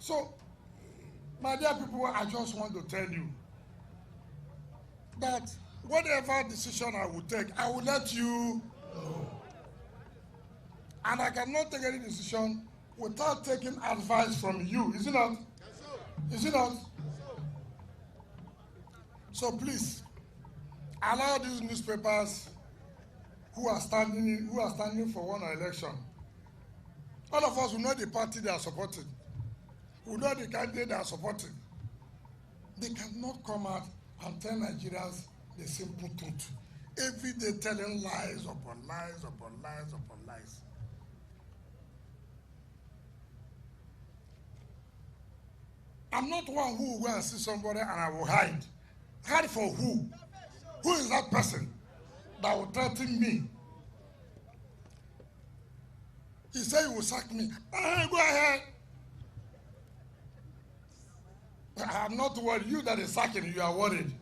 So, my dear people, I just want to tell you that whatever decision I will take, I will let you know. And I cannot take any decision without taking advice from you. Is it not? Is it not? So please, allow these newspapers who are standing for one election. All of us will know the party they are supporting. We know the candidate they are supporting. They cannot come out and tell Nigerians the simple truth. Every day telling lies upon lies upon lies upon lies. I'm not one who will go and see somebody and I will hide. Hide for who? Who is that person that will threaten me? He said he will sack me. Go ahead. I'm not worried. You that is sacking, you are worried.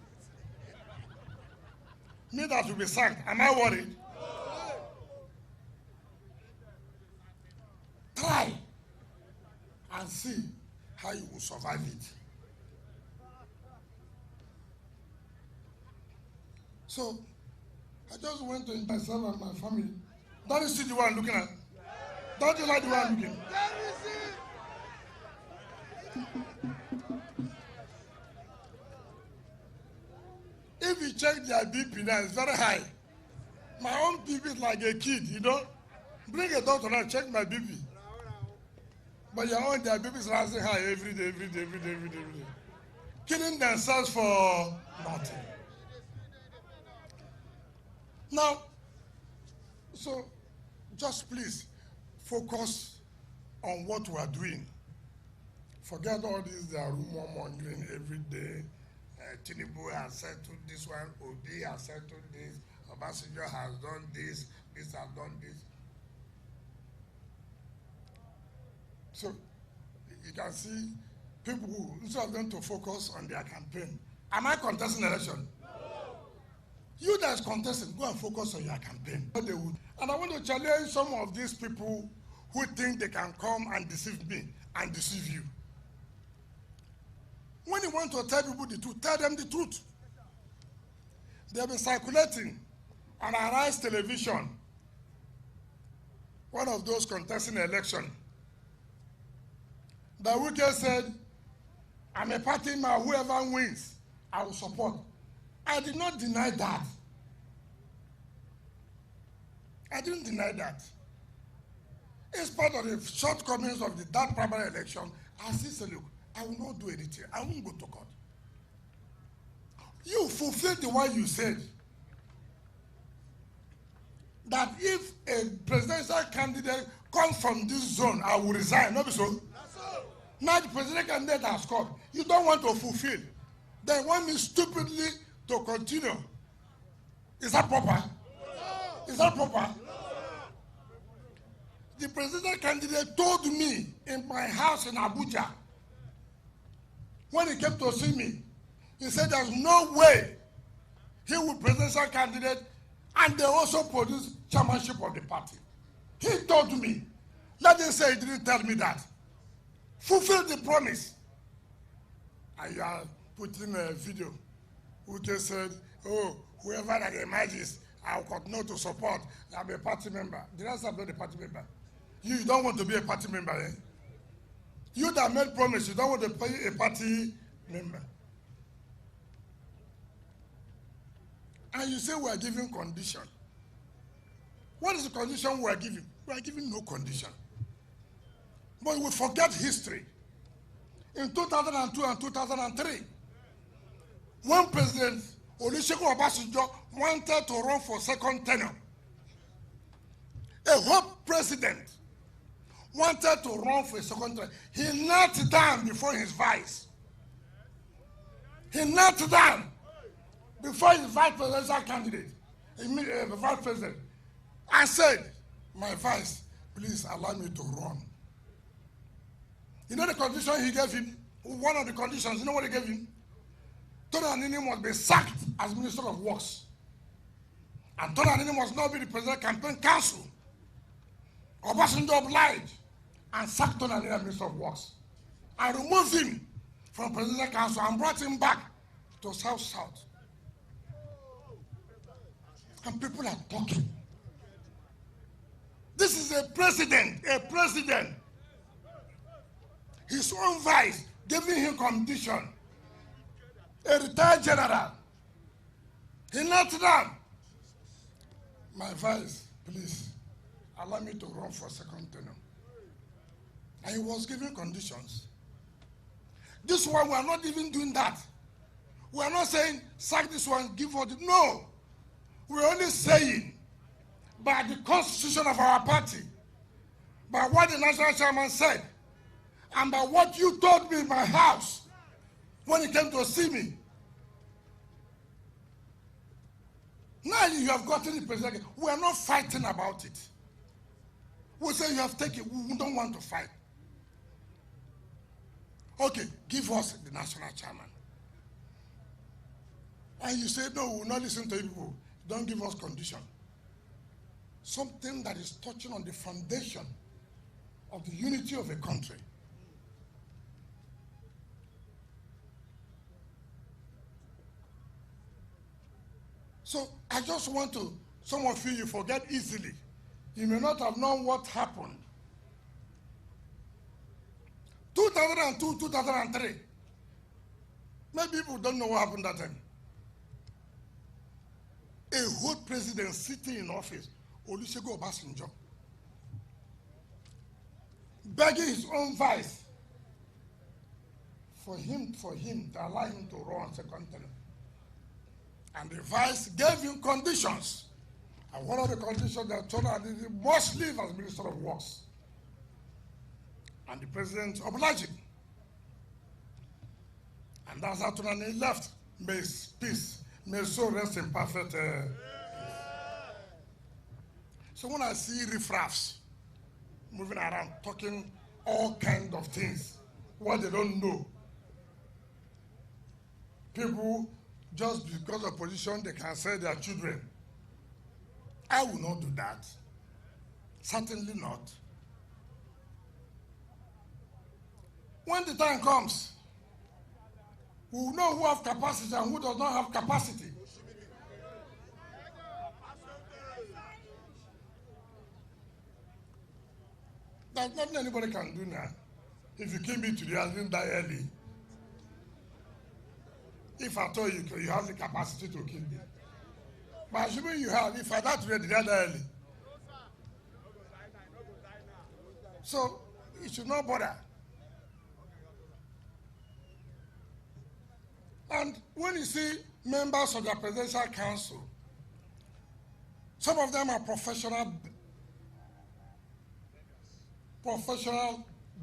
Me that will be sacked, am I worried? Try and see how you will survive it. So, I just went to myself and my family. Don't you see the one I'm looking at? Don't you like the one I'm looking at? If you check their BP now, it's very high. My own BP is like a kid, you know. Bring a doctor and check my BP. But your own, their BP is rising high every day. Killing themselves for nothing. Now, so just please focus on what we are doing. Forget all this, they are rumor mongering every day. Tinubu has settled this one, Obi has settled this, Obasanjo has done this has done this. So you can see people who, instead of them to focus on their campaign. Am I contesting election? No. You that is contesting, go and focus on your campaign. And I want to challenge some of these people who think they can come and deceive me and deceive you. When you want to tell people the truth, tell them the truth. They've been circulating on Arise television, one of those contesting election. The Wike said, I'm a party man, whoever wins, I will support. I did not deny that. I didn't deny that. It's part of the shortcomings of that primary election. I still say, look, I will not do anything. I won't go to court. You fulfill the one you said. That if a presidential candidate comes from this zone, I will resign. Not so. Now the presidential candidate has come. You don't want to fulfill. They want me stupidly to continue. Is that proper? Is that proper? The presidential candidate told me in my house in Abuja, when he came to see me, he said there's no way he would presidential candidate and they also produce chairmanship of the party. He told me. Let him say he didn't tell me that. Fulfill the promise. And you are putting a video who just said, oh, whoever that emerges, I will continue to support. I'll be a party member. Did I say I'm not a party member? You don't want to be a party member, eh? You that made promise, you don't want to be a party member. And you say we are giving condition. What is the condition we are giving? We are giving no condition. But we forget history. In 2002 and 2003, when President Olusegun Obasanjo wanted to run for second tenure, a Hope president wanted to run for a second term. He knelt down before his vice. He knelt down before his vice presidential candidate, the vice president, and said, my vice, please allow me to run. You know the condition he gave him? One of the conditions, you know what he gave him? Tony Anini must be sacked as Minister of Works. And Tony Anini must not be the President Campaign Council. Obasanjo obliged and sacked Tony Anini as Minister of Works. I removed him from Presidential Council and brought him back to South. And people are talking. This is a president. His own vice giving him condition. A retired general. He knelt down. My vice, please, allow me to run for a second tenure. And he was giving conditions. This one, we are not even doing that. We are not saying, sack this one, give what. No. We're only saying, by the constitution of our party, by what the national chairman said, and by what you told me in my house when he came to see me. Now you have gotten the president. We are not fighting about it. We say you have taken, we don't want to fight. Okay, give us the national chairman. And you say, no, we will not listen to people. Don't give us condition. Something that is touching on the foundation of the unity of a country. So I just want to, some of you forget easily. You may not have known what happened. 2002, 2003. Maybe people don't know what happened that time. A whole president sitting in office, Olusegun Obasanjo, begging his own vice for him to allow him to run second term. And the vice gave him conditions. And one of the conditions that told her that he must leave as Minister of Works. And the president obliged him. And that's how he left. May his peace, may his soul rest in perfect peace. So when I see riffraffs moving around, talking all kinds of things, what they don't know, people, just because of position, they can say their children. I will not do that. Certainly not. When the time comes, we will know who have capacity and who does not have capacity. There's nothing anybody can do now. If you came into the house, didn't die early. If I told you, you have the capacity to kill me. But assuming you have, if I die today, did I die early? So, you should not bother. And when you see members of the Presidential Council, some of them are professional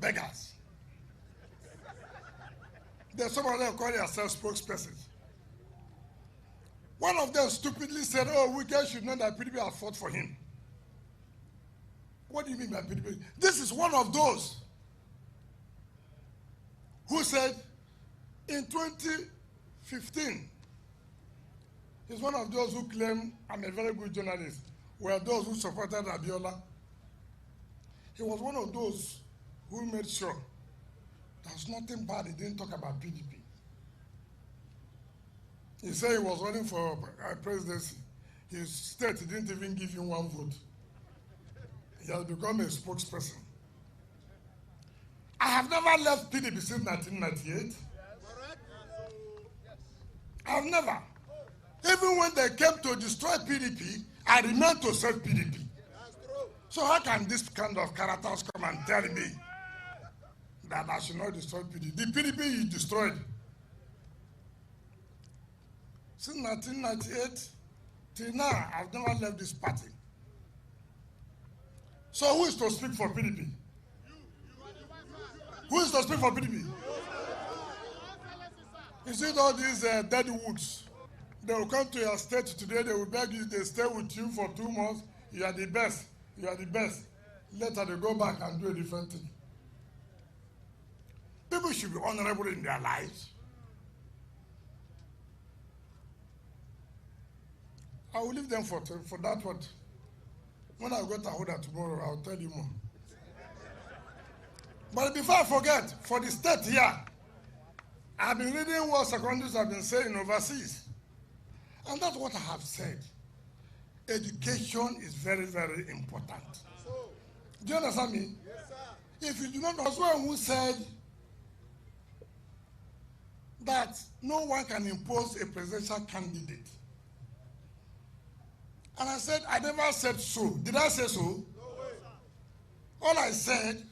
beggars. There's some of them call themselves spokespersons. One of them stupidly said, oh, Wike should know that PDP has fought for him. What do you mean by PDP? This is one of those who said in 2015, he's one of those who claim I'm a very good journalist, were those who supported Abiola. He was one of those who made sure there's nothing bad. He didn't talk about PDP. He said he was running for presidency. His state didn't even give him one vote. He has become a spokesperson. I have never left PDP since 1998. I have never. Even when they came to destroy PDP, I remained to serve PDP. So how can this kind of characters come and tell me that I should not destroy PDP? The PDP you destroyed. Since 1998 till now, I've never left this party. So who is to speak for PDP? Who is to speak for PDP? You see all these dead woods. They will come to your state today, they will beg you, they stay with you for 2 months. You are the best. You are the best. Later they go back and do a different thing. People should be honorable in their lives. I will leave them for that one. When I go to Ahoda tomorrow, I'll tell you more. But before I forget, for the state here, I've been reading what secondaries have been saying overseas. And that's what I have said. Education is very, very important. Do you understand me? Yes, sir. If you do not know, someone who said that no one can impose a presidential candidate. And I said, I never said so. Did I say so? No way. All I said,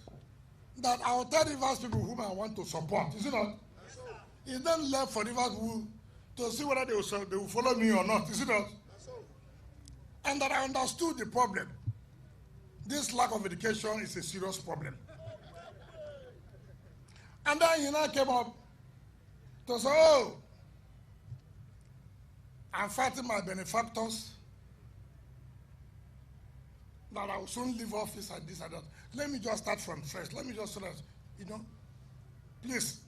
that I will tell Rivers people whom I want to support. Is it not? That's so. It's then left for Rivers people to see whether they will follow me or not. Is it not? That's so. And that I understood the problem. This lack of education is a serious problem. And then he now came up to say, oh, I'm fighting my benefactors, that I will soon leave office and this and that. Let me just start from first. Let me just say that, please,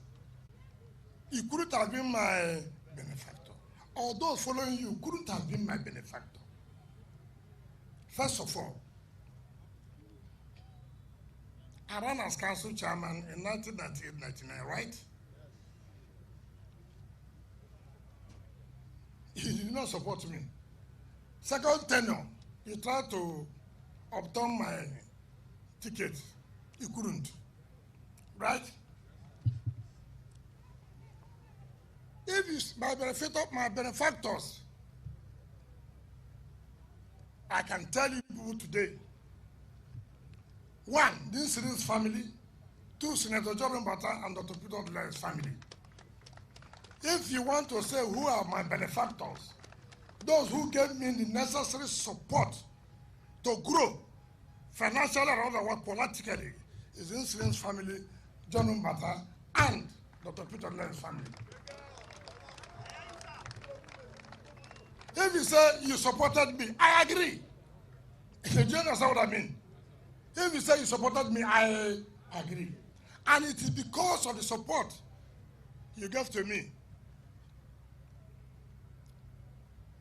you couldn't have been my benefactor. Or those following you couldn't have been my benefactor. First of all, I ran as council chairman in 1998-99, right? He did not support me. Second tenure, he tried to obtain my ticket. He couldn't, right? If it's my benefactors, I can tell you people today. One, this Syrin's family. Two, Senator Jordan Bata and Dr. Peter Odula's family. If you want to say who are my benefactors, those who gave me the necessary support to grow financially and otherwise politically, is in Syrin's family, Jordan Bata and Dr. Peter Odula's family. If you say you supported me, I agree. Do you understand what I mean? If you say you supported me, I agree. And it is because of the support you gave to me.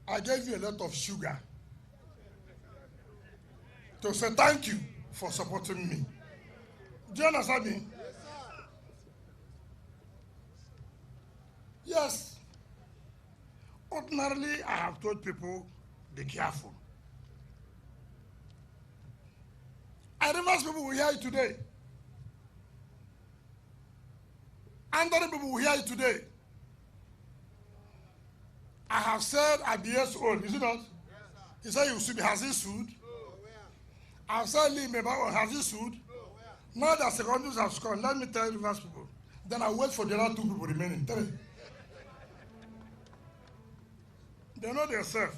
I gave you a lot of sugar to say thank you for supporting me. Do you understand me? Yes. Ordinarily, I have told people, be careful. I realize people will hear it today. And other people will hear it today. I have said at the years old, is it not? Yes, he said you should be, has he sued? I have said Lee Meba, has he sued? Now that secondaries have scored, let me tell you first people. Then I wait for the other two people remaining. Tell me. They know themselves.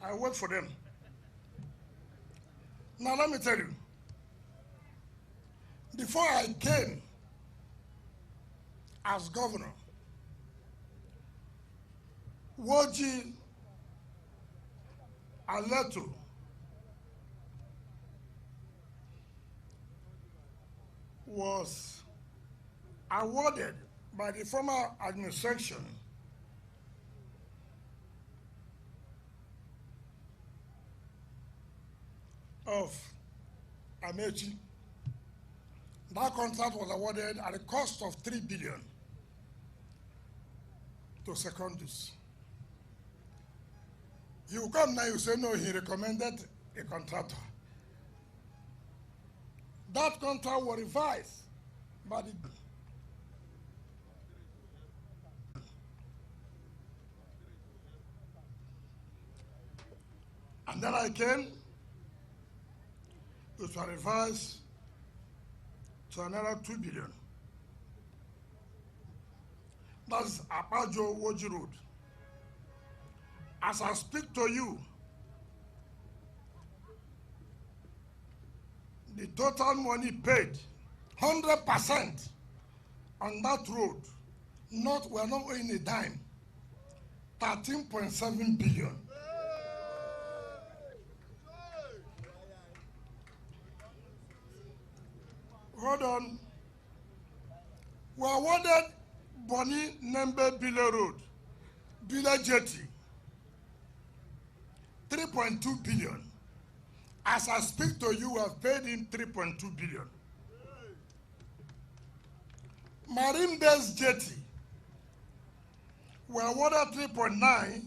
I wait for them. Now let me tell you. Before I came as governor, Woji Aleto was awarded by the former administration of Amechi. That contract was awarded at a cost of 3 billion to secondaries. He will come now, you say, no, he recommended a contractor. That contract was revised by the... And then I came, it was revised to another 2 billion. That's Apajo Woji Road. As I speak to you, the total money paid, 100% on that road, we're not owing a dime, 13.7 billion. Hold on. We awarded Bonny Nembe Bile Road, Bile Jetty, 3.2 billion. As I speak to you, we have paid him 3.2 billion. Marine-based jetty, we awarded 3.9.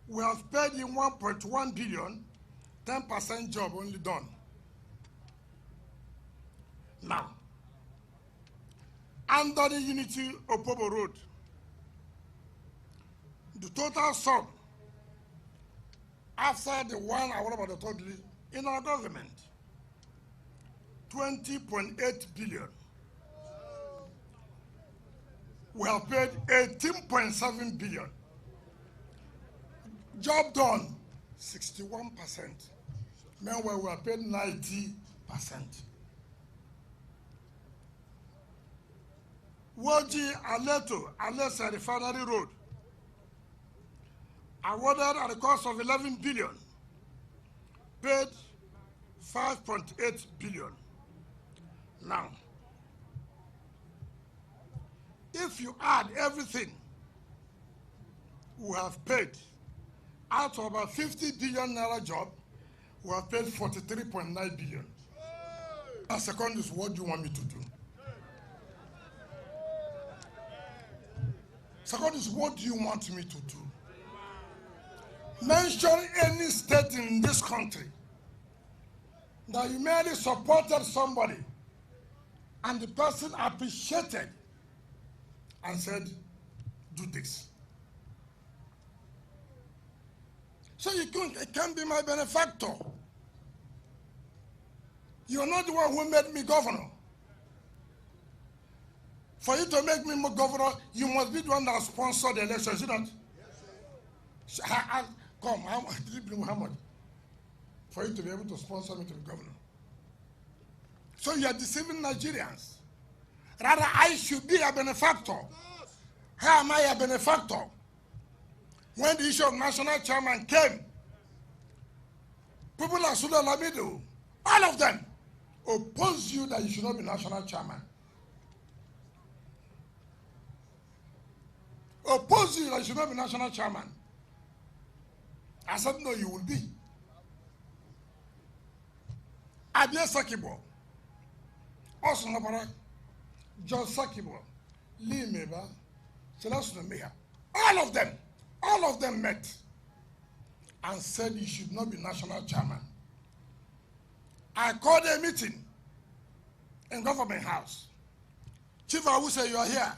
We have paid in 1.1 billion, 10% job only done. Now, under the Unity Opobo Road, the total sum after the one I about the total in our government, 20.8 billion. We have paid 18.7 billion. Job done, 61%. Meanwhile, we have paid 90%. Woji Aleto, Alessa Refinery Road, awarded at the cost of 11 billion, paid 5.8 billion. Now, if you add everything we have paid, out of about 50 billion naira job, we have paid 43.9 billion. And second is, what do you want me to do? Second is, what do you want me to do? Mention any state in this country that you merely supported somebody and the person appreciated and said, do this. So it can't be my benefactor. You're not the one who made me governor. For you to make me governor, you must be the one that sponsored the election, is it not? Yes, come, how much? For you to be able to sponsor me to be governor. So you are deceiving Nigerians. Rather, I should be a benefactor. How am I a benefactor? When the issue of national chairman came, people like Sula Lamido, all of them oppose you that you should not be national chairman. Oppose you that you should not be national chairman. I said, no, you will be. Abia Sakibo, also Nabara, John Sakibo, Lee Meba, Celestino Meha, all of them met and said you should not be national chairman. I called a meeting in government house. Chief Awuse, you are here.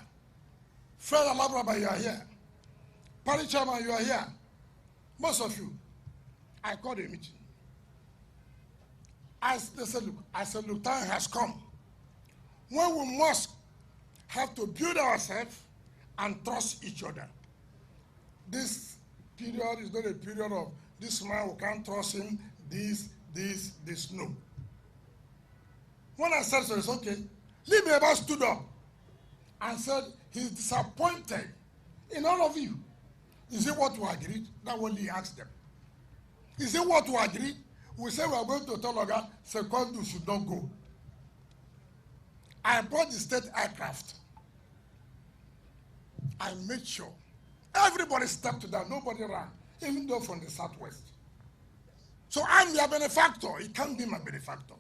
Fred Alabraba, you are here. Party chairman, you are here. Most of you. I called a meeting. They said, look, time has come when we must have to build ourselves and trust each other. This period is not a period of this man, we can't trust him, this, no. When I said so, it's okay. Lee Meba stood up and said he's disappointed in all of you. Is it what we agreed? That what he asked them. Is it what we agreed? We said we are going to tell Oga Secondu should not go. I bought the state aircraft. I made sure everybody stepped down, nobody ran, even though from the southwest. So I'm your benefactor. He can't be my benefactor.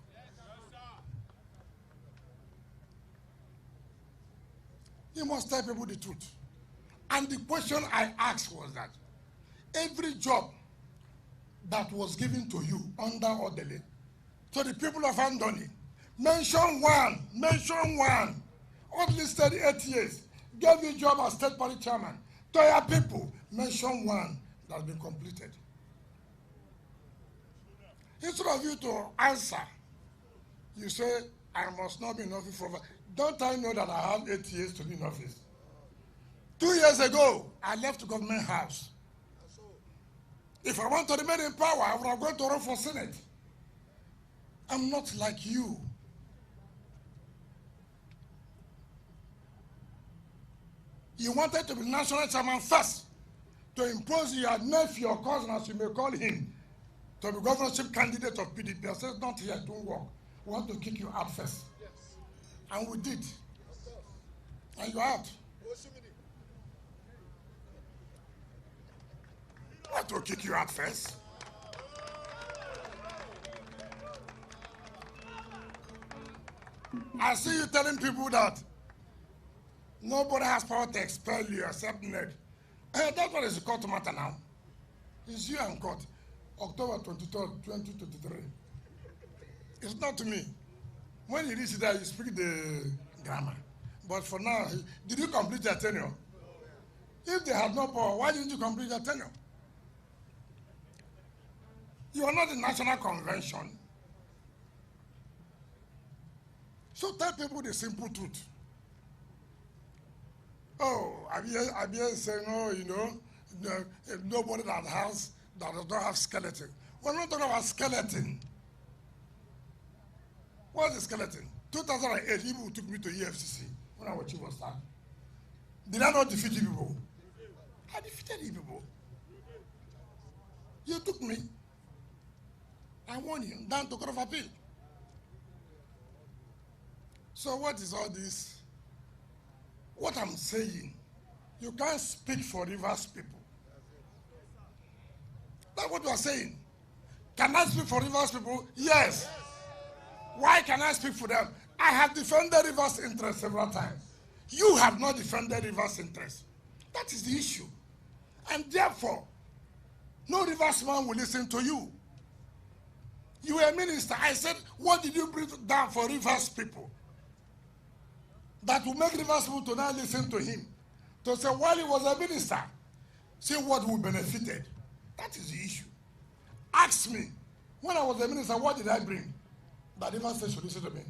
You must tell people the truth. And the question I asked was that every job that was given to you under Odele, to the people of Andoni, mention one, all listed 8 years, gave you job as state party chairman. To your people, mention one that has been completed. Instead of you to answer, you say, I must not be in office forever. Don't I know that I have 8 years to be in office? 2 years ago, I left the government house. If I want to remain in power, I would have gone to run for Senate. I'm not like you. You wanted to be national chairman first, to impose your nephew or cousin, as you may call him, to be governorship candidate of PDP. I said, not here, don't work. We want to kick you out first. Yes. And we did. And you're out. I want to kick you out first. I see you telling people that Nobody has power to expel you except Ned. That's what is the court matter now. It's you and court. October 23rd, 2023. It's not to me. When you reach there, you speak the grammar. But for now, did you complete your tenure? If they had no power, why didn't you complete your tenure? You are not the National Convention. So tell people the simple truth. Oh, I'm here saying, oh, you know, nobody that does not have skeleton. We're not talking about skeleton. What's the skeleton? 2008, people took me to EFCC when I was chief of staff. Did I not defeat you people? I defeated you people. You took me. I won you down to Court of Appeal. So what is all this? What I'm saying, you can't speak for Rivers people. That's what you are saying. Can I speak for Rivers people? Yes. Why can I speak for them? I have defended Rivers' interests several times. You have not defended Rivers' interests. That is the issue. And therefore, no Rivers man will listen to you. You were a minister. I said, what did you bring down for Rivers people? That will make Rivers people to now listen to him. To say, while he was a minister, see what we benefited. That is the issue. Ask me, when I was a minister, what did I bring? That Rivers State should listen to me.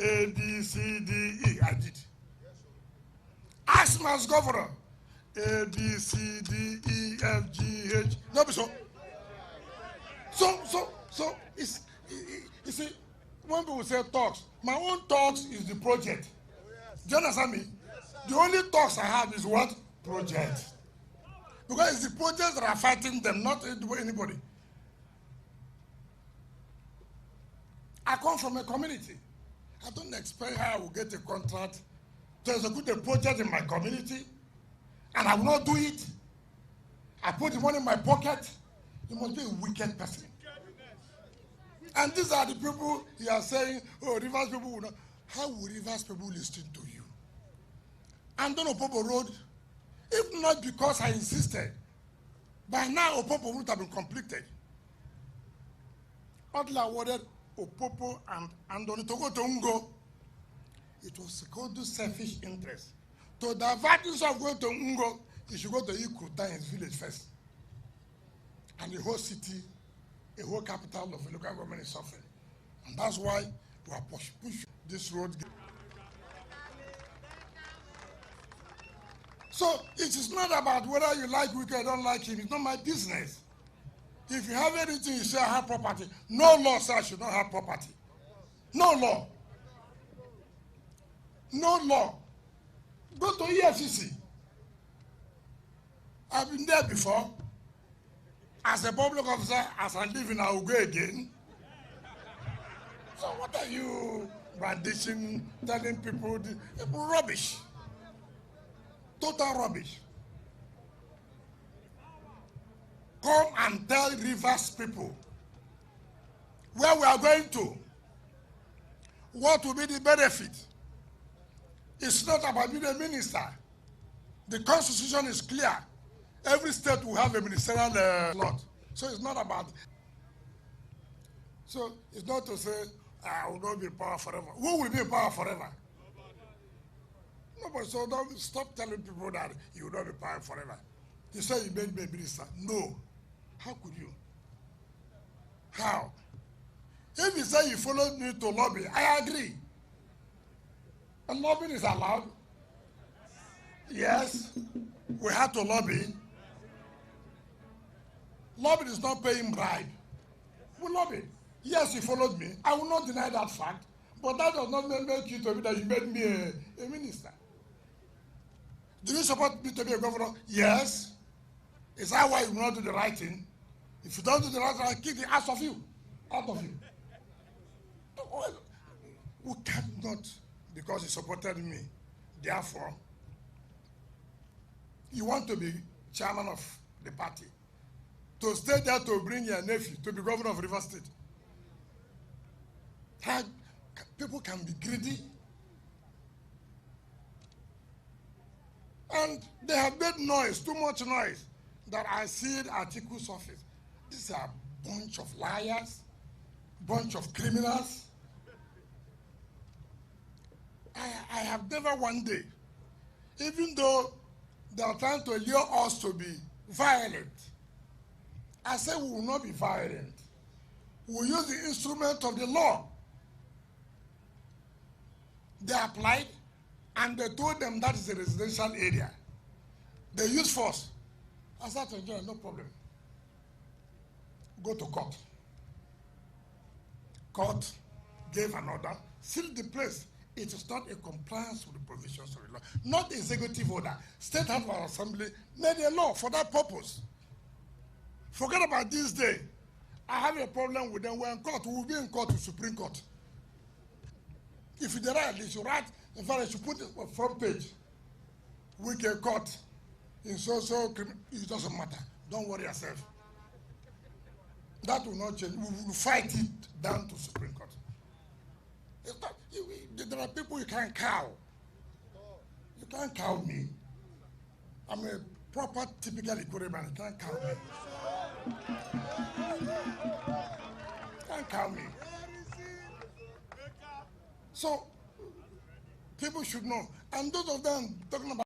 A, B, C, D, E, I did. Ask my governor. A, B, C, D, E, F, G, H. No, so it's, you see, when people say talks, my own talks is the project. Do you understand me? The only talks I have is what? Project. Because it's the projects that are fighting them, not anybody. I come from a community. I don't expect how I will get a contract to execute a project in my community, and I will not do it. I put the money in my pocket. You must be a wicked person. And these are the people you are saying, oh, Rivers people will not. How will Rivers people listen to you? And on Opopo Road, if not because I insisted, by now Opopo would have been completed. Oddly awarded Opopo and Andoni to go to Ungo. It was called to selfish interest. To divert instead of going to Ungo, he should go to Ikuta, his village first. And the whole city, the whole capital of the local government is suffering. And that's why we are pushing this road. So it is not about whether you like Wike or don't like him. It's not my business. If you have anything, you say I have property. No law says I should not have property. No law. No law. Go to EFCC. I've been there before. As a public officer, as I live in, I will go again. So what are you brandishing, telling people? Rubbish. Total rubbish. Come and tell Rivers people where we are going to. What will be the benefit? It's not about being a minister. The constitution is clear. Every state will have a ministerial slot. So it's not about. So it's not to say, I will not be in power forever. Who will be in power forever? Nobody. So don't stop telling people that you will not be in power forever. You say you made me a minister. No. How could you? How? If you say you followed me to lobby, I agree. And lobbying is allowed. Yes, we had to lobby. Lobbying is not paying bribe. We lobby. Yes, you followed me. I will not deny that fact. But that does not make you to be that you made me a minister. Do you support me to be a governor? Yes. Is that why you will not do the right thing? If you don't do the right thing, I'll kick the ass of you. Out of you. We cannot, because you supported me. Therefore, you want to be chairman of the party. To stay there to bring your nephew to be governor of Rivers State. How people can be greedy. And they have made noise, too much noise, that I see the article surface. These are a bunch of liars, bunch of criminals. I have never one day, even though they are trying to lure us to be violent, I say we will not be violent. We will use the instrument of the law. They applied, and they told them that is a residential area. They used force. I said to them, no problem. Go to court. Court gave an order, sealed the place. It is not a compliance with the provisions of the law. Not executive order. State House of Assembly made a law for that purpose. Forget about this day. I have a problem with them. We're in court. We will be in court with Supreme Court. If they write, they should write. In fact, they should put it on front page. Wike court. In so-so, it doesn't matter. Don't worry yourself. That will not change. We will fight it down to Supreme Court. There are people you can't cow. You can't cow me. I'm a proper, typical Ikore man. You can't cow me. You can't cow me. So, people should know. And those of them talking about